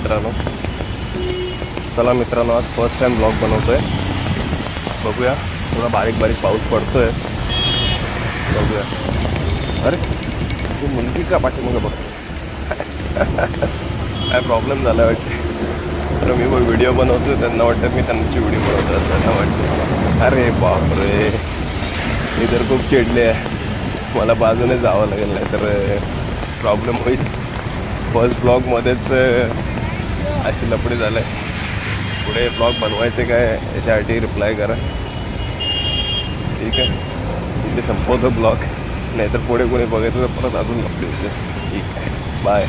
मित्रांनो. चला मित्रांनो, आज फर्स्ट टाइम ब्लॉग बनवतोय. बघूया, थोडा बारीक बारीक पाऊस पडतोय. बघूया. अरे तू मुलगी का पाठीमागं बघ. काय प्रॉब्लेम झाला वाटते. तर मी व्हिडिओ बनवतोय, त्यांना वाटतं मी त्यांची व्हिडिओ बनवतो असं त्यांना वाटतं. अरे बापरे, मी तर खूप चिडले आहे. मला बाजूने जावं लागेल, नाही तर प्रॉब्लेम होईल. फर्स्ट ब्लॉगमध्येच अशी लफडी झालं आहे. पुढे ब्लॉग बनवायचे काय याच्यासाठी रिप्लाय करा. ठीक आहे, इथे संपवतो ब्लॉग, नाहीतर पुढे कोणी बघायचं तर परत अजून लफडी होते. ठीक आहे, बाय.